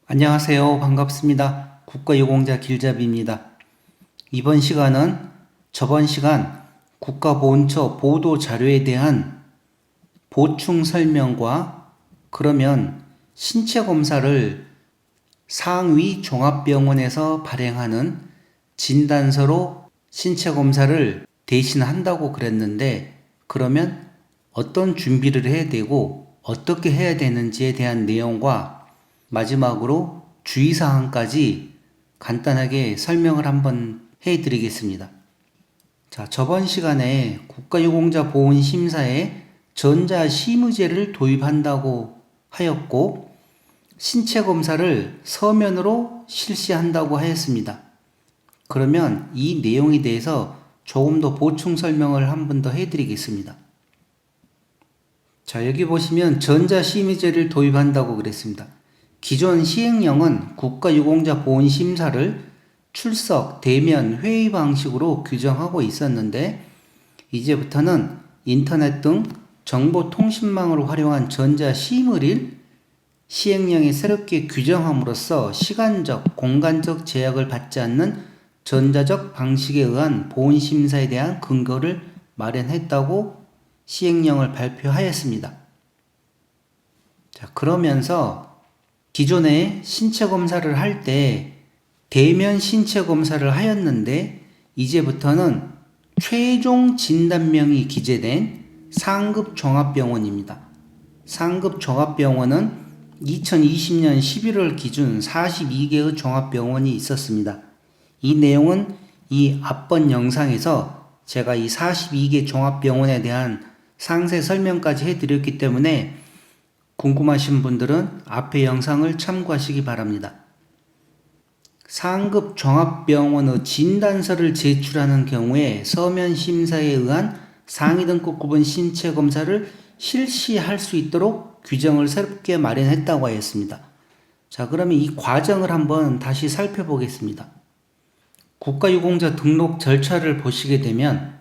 안녕하세요. 반갑습니다. 국가유공자 길잡이입니다. 이번 시간은 저번 시간 국가보훈처 보도 자료에 대한 보충 설명과 그러면 신체 검사를 상위 종합병원에서 발행하는 진단서로 신체 검사를 대신한다고 그랬는데 그러면 어떤 준비를 해야 되고 어떻게 해야 되는지에 대한 내용과 마지막으로 주의사항까지 간단하게 설명을 한번 해드리겠습니다. 자, 저번 시간에 국가유공자 보훈심사에 전자심의제를 도입한다고 하였고 신체검사를 서면으로 실시한다고 하였습니다. 그러면 이 내용에 대해서 조금 더 보충 설명을 한 번 더 해드리겠습니다. 자, 여기 보시면 전자심의제를 도입한다고 그랬습니다. 기존 시행령은 국가유공자 보훈심사를 출석, 대면, 회의 방식으로 규정하고 있었는데 이제부터는 인터넷 등 정보통신망을 활용한 전자심의를 시행령에 새롭게 규정함으로써 시간적, 공간적 제약을 받지 않는 전자적 방식에 의한 보훈심사에 대한 근거를 마련했다고 시행령을 발표하였습니다. 자, 그러면서 기존에 신체검사를 할 때 대면 신체검사를 하였는데 이제부터는 최종 진단명이 기재된 상급 종합병원입니다. 상급 종합병원은 2020년 11월 기준 42개의 종합병원이 있었습니다. 이 내용은 이 앞번 영상에서 제가 이 42개 종합병원에 대한 상세 설명까지 해드렸기 때문에 궁금하신 분들은 앞의 영상을 참고하시기 바랍니다. 상급 종합병원의 진단서를 제출하는 경우에 서면 심사에 의한 상위 등급 구분 신체 검사를 실시할 수 있도록 규정을 새롭게 마련했다고 하였습니다. 자, 그러면 이 과정을 한번 다시 살펴보겠습니다. 국가유공자 등록 절차를 보시게 되면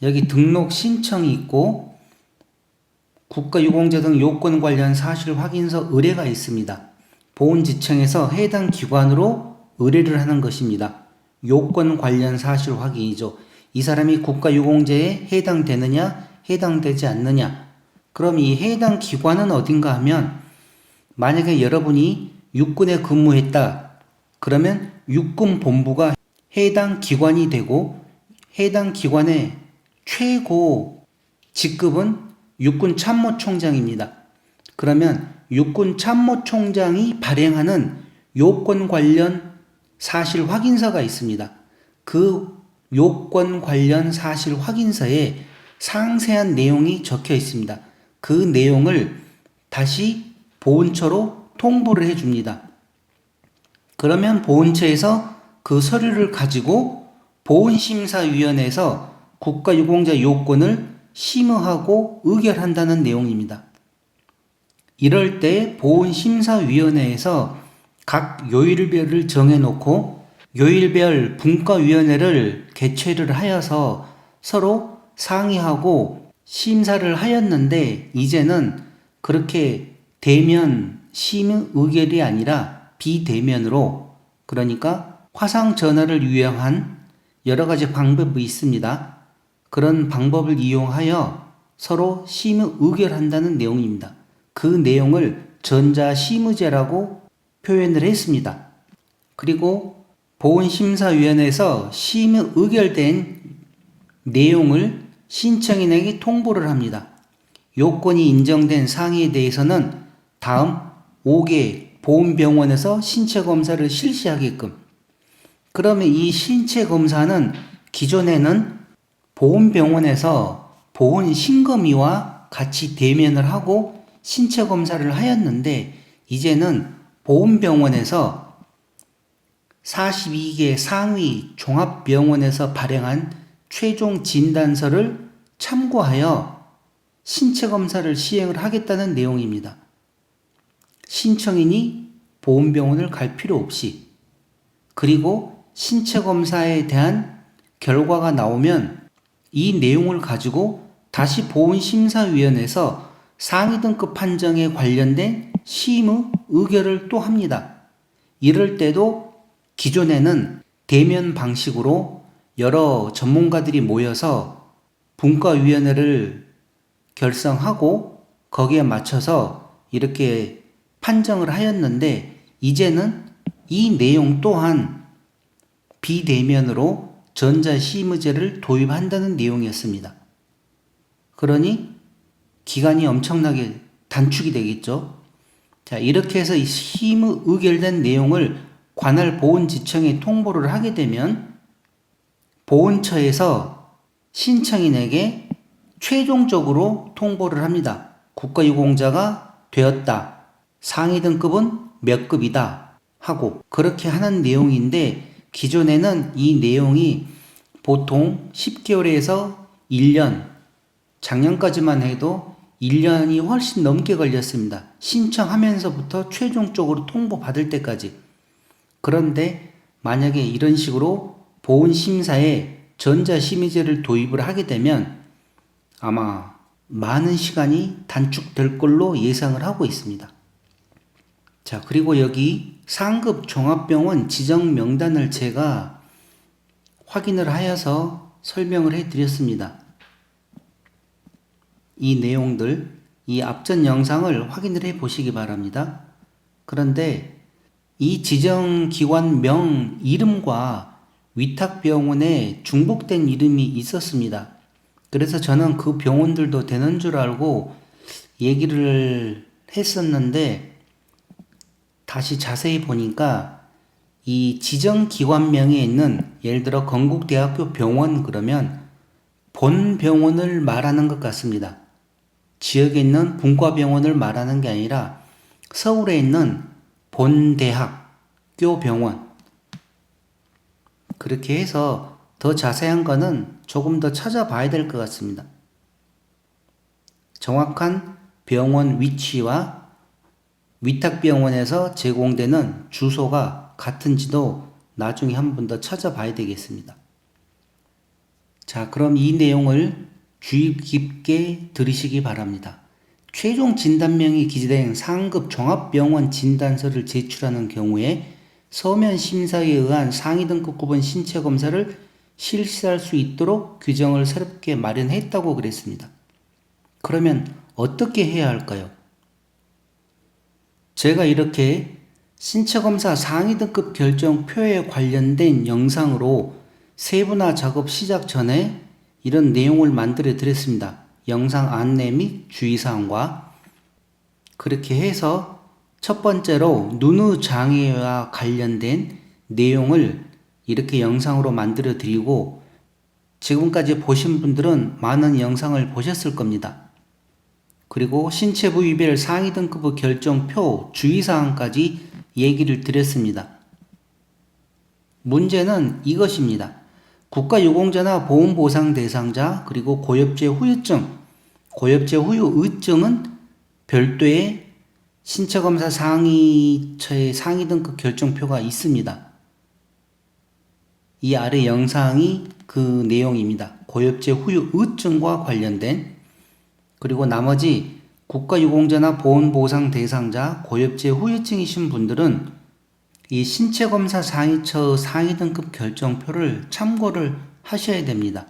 여기 등록 신청이 있고 국가유공자 등 요건 관련 사실 확인서 의뢰가 있습니다. 보훈지청에서 해당 기관으로 의뢰를 하는 것입니다. 요건 관련 사실 확인이죠. 이 사람이 국가유공자에 해당되느냐, 해당되지 않느냐. 그럼 이 해당 기관은 어딘가 하면 만약에 여러분이 육군에 근무했다. 그러면 육군본부가 해당 기관이 되고 해당 기관의 최고 직급은 육군참모총장입니다. 그러면 육군참모총장이 발행하는 요건 관련 사실 확인서가 있습니다. 그 요건 관련 사실 확인서에 상세한 내용이 적혀 있습니다. 그 내용을 다시 보훈처로 통보를 해줍니다. 그러면 보훈처에서 그 서류를 가지고 보훈심사위원회에서 국가유공자 요건을 심의하고 의결한다는 내용입니다. 이럴 때 보훈심사위원회에서 각 요일별을 정해놓고 요일별 분과위원회를 개최를 하여서 서로 상의하고 심사를 하였는데 이제는 그렇게 대면 심의 의결이 아니라 비대면으로 그러니까 화상전화를 이용한 여러 가지 방법이 있습니다. 그런 방법을 이용하여 서로 심의 의결한다는 내용입니다. 그 내용을 전자심의제라고 표현을 했습니다. 그리고 보훈심사위원회에서 심의 의결된 내용을 신청인에게 통보를 합니다. 요건이 인정된 상의에 대해서는 다음 5개 보훈병원에서 신체검사를 실시하게끔. 그러면 이 신체검사는 기존에는 보훈병원에서 보훈신검의와 같이 대면을 하고 신체검사를 하였는데 이제는 보훈병원에서 42개 상위 종합병원에서 발행한 최종 진단서를 참고하여 신체검사를 시행을 하겠다는 내용입니다. 신청인이 보훈병원을 갈 필요 없이 그리고 신체검사에 대한 결과가 나오면 이 내용을 가지고 다시 보훈심사위원회에서 상위 등급 판정에 관련된 심의 의결을 또 합니다. 이럴 때도 기존에는 대면 방식으로 여러 전문가들이 모여서 분과위원회를 결성하고 거기에 맞춰서 이렇게 판정을 하였는데, 이제는 이 내용 또한 비대면으로 전자심의제를 도입한다는 내용이었습니다. 그러니 기간이 엄청나게 단축이 되겠죠. 자, 이렇게 해서 이 심의 의결된 내용을 관할 보훈지청에 통보를 하게 되면 보훈처에서 신청인에게 최종적으로 통보를 합니다. 국가유공자가 되었다. 상위 등급은 몇 급이다. 하고 그렇게 하는 내용인데, 기존에는 이 내용이 보통 10개월에서 1년, 작년까지만 해도 1년이 훨씬 넘게 걸렸습니다. 신청하면서부터 최종적으로 통보받을 때까지. 그런데 만약에 이런 식으로 보훈심사에 전자심의제를 도입을 하게 되면 아마 많은 시간이 단축될 걸로 예상을 하고 있습니다. 자, 그리고 여기 상급 종합병원 지정 명단을 제가 확인을 하여서 설명을 해 드렸습니다. 이 내용들, 이 앞전 영상을 확인을 해 보시기 바랍니다. 그런데 이 지정기관명 이름과 위탁병원에 중복된 이름이 있었습니다. 그래서 저는 그 병원들도 되는 줄 알고 얘기를 했었는데, 다시 자세히 보니까 이 지정기관명에 있는, 예를 들어 건국대학교 병원 그러면 본 병원을 말하는 것 같습니다. 지역에 있는 분과병원을 말하는 게 아니라 서울에 있는 본 대학교 병원, 그렇게 해서 더 자세한 거는 조금 더 찾아봐야 될 것 같습니다. 정확한 병원 위치와 위탁병원에서 제공되는 주소가 같은지도 나중에 한 번 더 찾아봐야 되겠습니다. 자, 그럼 이 내용을 주의 깊게 들으시기 바랍니다. 최종 진단명이 기재된 상급 종합병원 진단서를 제출하는 경우에 서면 심사에 의한 상위 등급 구분 신체 검사를 실시할 수 있도록 규정을 새롭게 마련했다고 그랬습니다. 그러면 어떻게 해야 할까요? 제가 이렇게 신체검사 상위 등급 결정표에 관련된 영상으로 세분화 작업 시작 전에 이런 내용을 만들어 드렸습니다. 영상 안내 및 주의사항과, 그렇게 해서 첫 번째로 눈의 장애와 관련된 내용을 이렇게 영상으로 만들어 드리고, 지금까지 보신 분들은 많은 영상을 보셨을 겁니다. 그리고 신체 부위별 상위 등급의 결정표 주의사항까지 얘기를 드렸습니다. 문제는 이것입니다. 국가유공자나 보험보상 대상자, 그리고 고엽제 후유증, 고엽제 후유 의증은 별도의 신체검사 상위처의 상위 등급 결정표가 있습니다. 이 아래 영상이 그 내용입니다. 고엽제 후유 의증과 관련된, 그리고 나머지 국가유공자나 보험보상 대상자, 고엽제 후유증이신 분들은 이 신체검사 상위처 상위 등급 결정표를 참고를 하셔야 됩니다.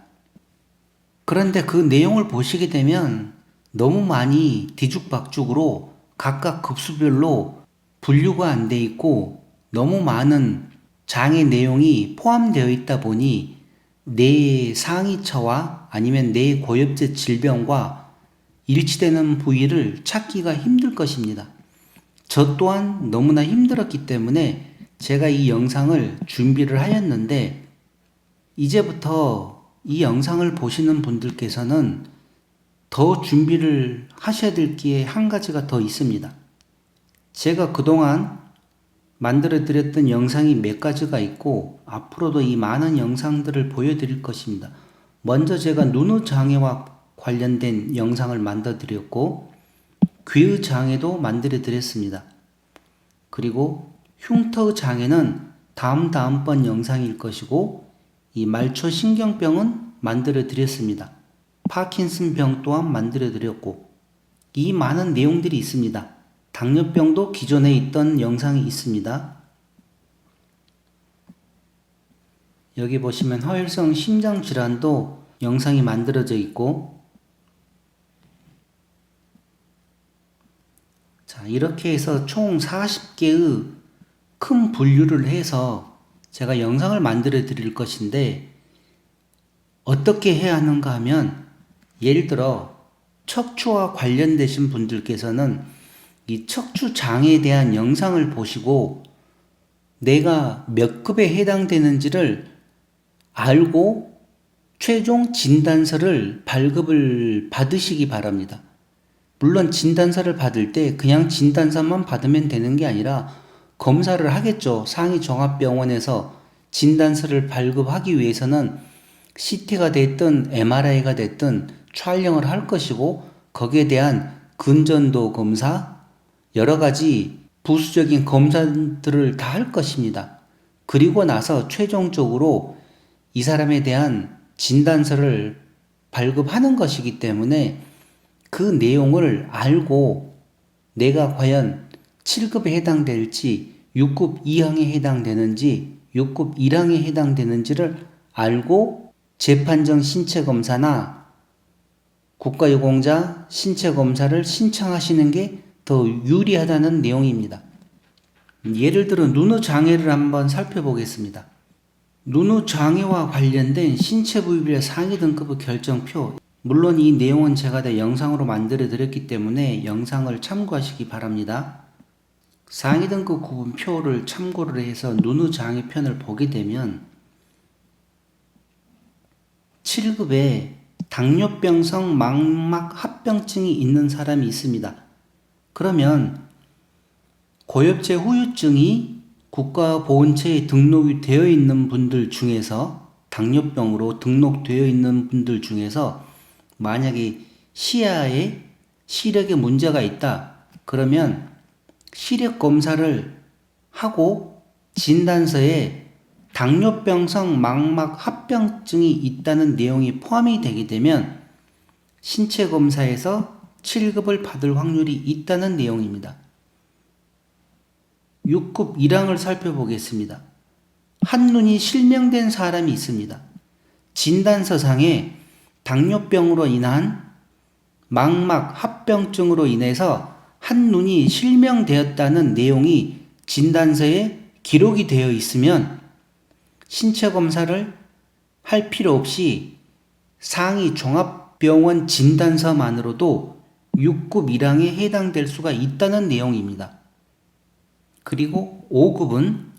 그런데 그 내용을 보시게 되면 너무 많이 뒤죽박죽으로 각각 급수별로 분류가 안 돼 있고 너무 많은 장애 내용이 포함되어 있다 보니 내 상위처와 아니면 내 고엽제 질병과 일치되는 부위를 찾기가 힘들 것입니다. 저 또한 너무나 힘들었기 때문에 제가 이 영상을 준비를 하였는데, 이제부터 이 영상을 보시는 분들께서는 더 준비를 하셔야 될 게 한 가지가 더 있습니다. 제가 그동안 만들어 드렸던 영상이 몇 가지가 있고 앞으로도 이 많은 영상들을 보여드릴 것입니다. 먼저 제가 눈의 장애와 관련된 영상을 만들어 드렸고, 귀의 장애도 만들어 드렸습니다. 그리고 흉터 장애는 다음번 영상일 것이고, 이 말초신경병은 만들어 드렸습니다. 파킨슨병 또한 만들어 드렸고, 이 많은 내용들이 있습니다. 당뇨병도 기존에 있던 영상이 있습니다. 여기 보시면 허혈성 심장질환도 영상이 만들어져 있고, 자, 이렇게 해서 총 40개의 큰 분류를 해서 제가 영상을 만들어 드릴 것인데, 어떻게 해야 하는가 하면, 예를 들어 척추와 관련되신 분들께서는 이 척추 장애에 대한 영상을 보시고 내가 몇 급에 해당되는지를 알고 최종 진단서를 발급을 받으시기 바랍니다. 물론 진단서를 받을 때 그냥 진단서만 받으면 되는 게 아니라 검사를 하겠죠. 상위종합병원에서 진단서를 발급하기 위해서는 CT가 됐든 MRI가 됐든 촬영을 할 것이고, 거기에 대한 근전도 검사, 여러 가지 부수적인 검사들을 다 할 것입니다. 그리고 나서 최종적으로 이 사람에 대한 진단서를 발급하는 것이기 때문에 그 내용을 알고 내가 과연 7급에 해당될지 6급 이항에 해당되는지 6급 1항에 해당되는지를 알고 재판정 신체검사나 국가유공자 신체검사를 신청하시는 게 더 유리하다는 내용입니다. 예를 들어 눈의 장애를 한번 살펴보겠습니다. 눈의 장애와 관련된 신체 부위별 상위 등급의 결정표, 물론 이 내용은 제가 다 영상으로 만들어 드렸기 때문에 영상을 참고하시기 바랍니다. 상위 등급 구분표를 참고를 해서 눈의 장애 편을 보게 되면 7급에 당뇨병성 망막 합병증이 있는 사람이 있습니다. 그러면 고엽제 후유증이 국가보건처에 등록이 되어 있는 분들 중에서, 당뇨병으로 등록되어 있는 분들 중에서 만약에 시야에 시력에 문제가 있다 그러면 시력 검사를 하고 진단서에 당뇨병성 망막 합병증이 있다는 내용이 포함이 되게 되면 신체 검사에서 7급을 받을 확률이 있다는 내용입니다. 6급 1항을 살펴보겠습니다. 한눈이 실명된 사람이 있습니다. 진단서상에 당뇨병으로 인한 망막 합병증으로 인해서 한눈이 실명되었다는 내용이 진단서에 기록이 되어 있으면 신체 검사를 할 필요 없이 상위 종합병원 진단서만으로도 6급 1항에 해당될 수가 있다는 내용입니다. 그리고 5급은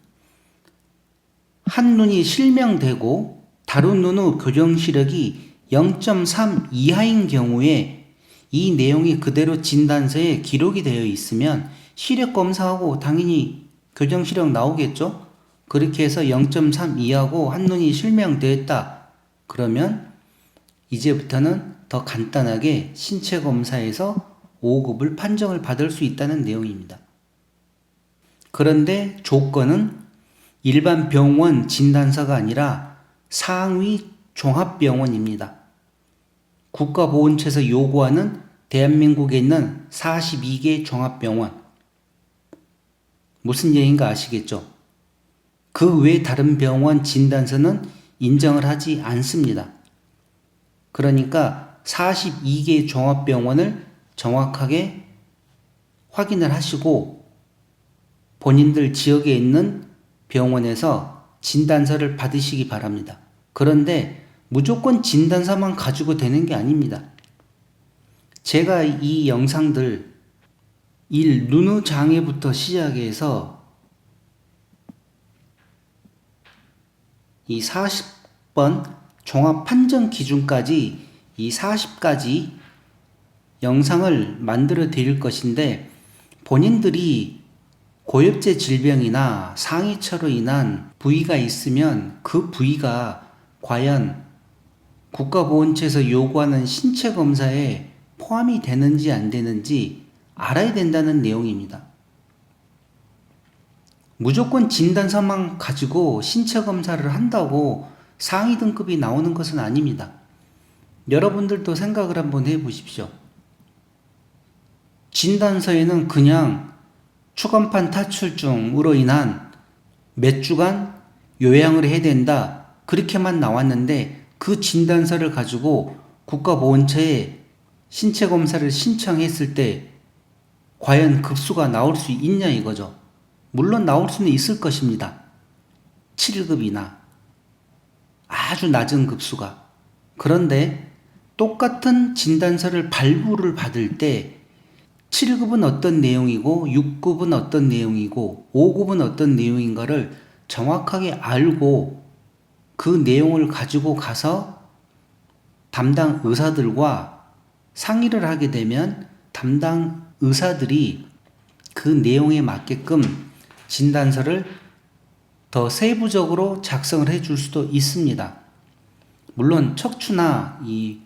한눈이 실명되고 다른 눈의 교정 시력이 0.3 이하인 경우에 이 내용이 그대로 진단서에 기록이 되어 있으면 시력 검사하고 당연히 교정 시력 나오겠죠? 그렇게 해서 0.3 이하고 한눈이 실명되었다. 그러면 이제부터는 더 간단하게 신체 검사에서 5급을 판정을 받을 수 있다는 내용입니다. 그런데 조건은 일반 병원 진단서가 아니라 상위 종합병원입니다. 국가보건처에서 요구하는 대한민국에 있는 42개 종합병원. 무슨 얘기인가 아시겠죠? 그 외 다른 병원 진단서는 인정을 하지 않습니다. 그러니까 42개 종합병원을 정확하게 확인을 하시고 본인들 지역에 있는 병원에서 진단서를 받으시기 바랍니다. 그런데 무조건 진단서만 가지고 되는 게 아닙니다. 제가 이 영상들 1. 눈의 장애부터 시작해서 이 40번 종합 판정 기준까지 이 40가지 영상을 만들어 드릴 것인데, 본인들이 고엽제 질병이나 상위처로 인한 부위가 있으면 그 부위가 과연 국가보건처에서 요구하는 신체 검사에 포함이 되는지 안 되는지 알아야 된다는 내용입니다. 무조건 진단서만 가지고 신체 검사를 한다고 상위 등급이 나오는 것은 아닙니다. 여러분들도 생각을 한번 해 보십시오. 진단서에는 그냥 추간판 탈출증으로 인한 몇 주간 요양을 해야 된다. 그렇게만 나왔는데 그 진단서를 가지고 국가보건처에 신체 검사를 신청했을 때 과연 급수가 나올 수 있냐 이거죠. 물론 나올 수는 있을 것입니다. 7급이나 아주 낮은 급수가. 그런데 똑같은 진단서를 발부를 받을 때 7급은 어떤 내용이고 6급은 어떤 내용이고 5급은 어떤 내용인가를 정확하게 알고 그 내용을 가지고 가서 담당 의사들과 상의를 하게 되면 담당 의사들이 그 내용에 맞게끔 진단서를 더 세부적으로 작성을 해줄 수도 있습니다. 물론 척추나 이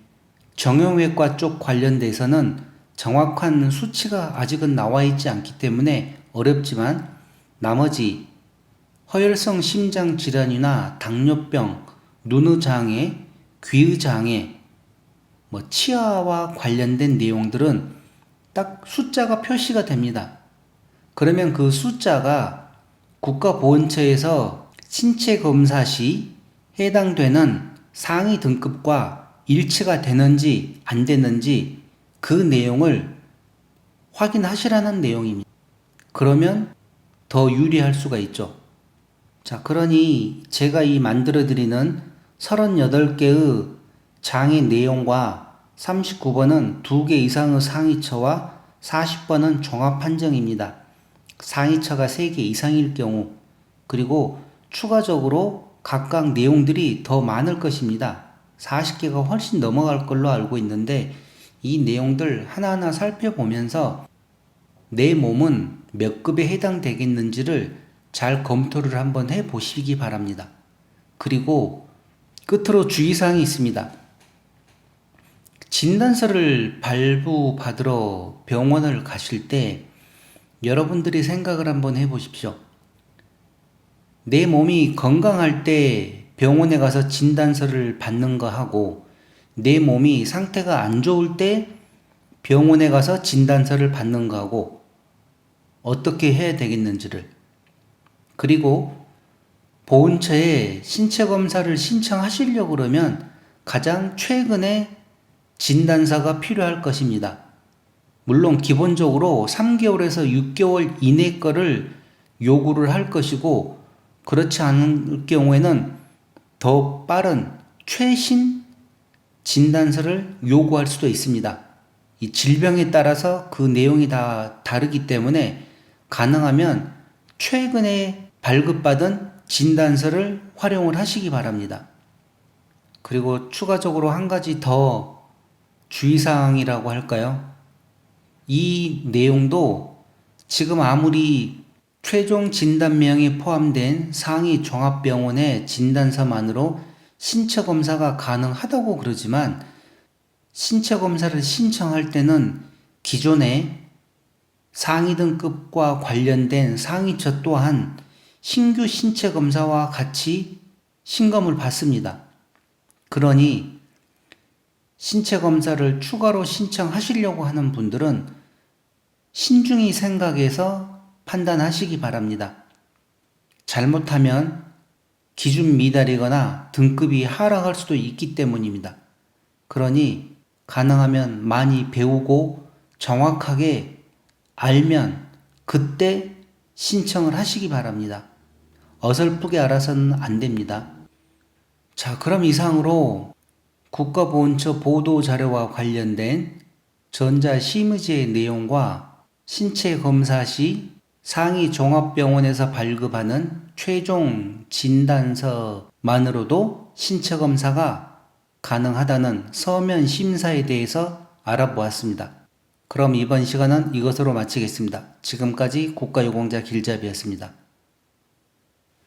정형외과 쪽 관련돼서는 정확한 수치가 아직은 나와 있지 않기 때문에 어렵지만 나머지 허혈성 심장 질환이나 당뇨병, 눈의 장애, 귀의 장애, 치아와 관련된 내용들은 딱 숫자가 표시가 됩니다. 그러면 그 숫자가 국가보건처에서 신체 검사 시 해당되는 상위 등급과 일치가 되는지 안 되는지 그 내용을 확인하시라는 내용입니다. 그러면 더 유리할 수가 있죠. 자, 그러니 제가 이 만들어드리는 38개의 장의 내용과 39번은 2개 이상의 상위처와 40번은 종합판정입니다. 상위처가 3개 이상일 경우, 그리고 추가적으로 각각 내용들이 더 많을 것입니다. 40개가 훨씬 넘어갈 걸로 알고 있는데 이 내용들 하나하나 살펴보면서 내 몸은 몇 급에 해당되겠는지를 잘 검토를 한번 해 보시기 바랍니다. 그리고 끝으로 주의사항이 있습니다. 진단서를 발부받으러 병원을 가실 때 여러분들이 생각을 한번 해 보십시오. 내 몸이 건강할 때 병원에 가서 진단서를 받는 거 하고 내 몸이 상태가 안 좋을 때 병원에 가서 진단서를 받는 거 하고 어떻게 해야 되겠는지를, 그리고 보훈처에 신체 검사를 신청하시려고 그러면 가장 최근에 진단서가 필요할 것입니다. 물론 기본적으로 3개월에서 6개월 이내 거를 요구를 할 것이고 그렇지 않을 경우에는 더 빠른 최신 진단서를 요구할 수도 있습니다. 이 질병에 따라서 그 내용이 다 다르기 때문에 가능하면 최근에 발급받은 진단서를 활용을 하시기 바랍니다. 그리고 추가적으로 한 가지 더 주의사항이라고 할까요? 이 내용도 지금 아무리 최종 진단명에 포함된 상위 종합병원의 진단서만으로 신체 검사가 가능하다고 그러지만 신체 검사를 신청할 때는 기존의 상위 등급과 관련된 상위처 또한 신규 신체 검사와 같이 신검을 받습니다. 그러니 신체 검사를 추가로 신청하시려고 하는 분들은 신중히 생각해서 판단하시기 바랍니다. 잘못하면 기준 미달이거나 등급이 하락할 수도 있기 때문입니다. 그러니 가능하면 많이 배우고 정확하게 알면 그때 신청을 하시기 바랍니다. 어설프게 알아서는 안 됩니다. 자, 그럼 이상으로 국가보훈처 보도자료와 관련된 전자심의지의 내용과 신체 검사 시 상위 종합병원에서 발급하는 최종 진단서만으로도 신체 검사가 가능하다는 서면 심사에 대해서 알아보았습니다. 그럼 이번 시간은 이것으로 마치겠습니다. 지금까지 국가유공자 길잡이였습니다.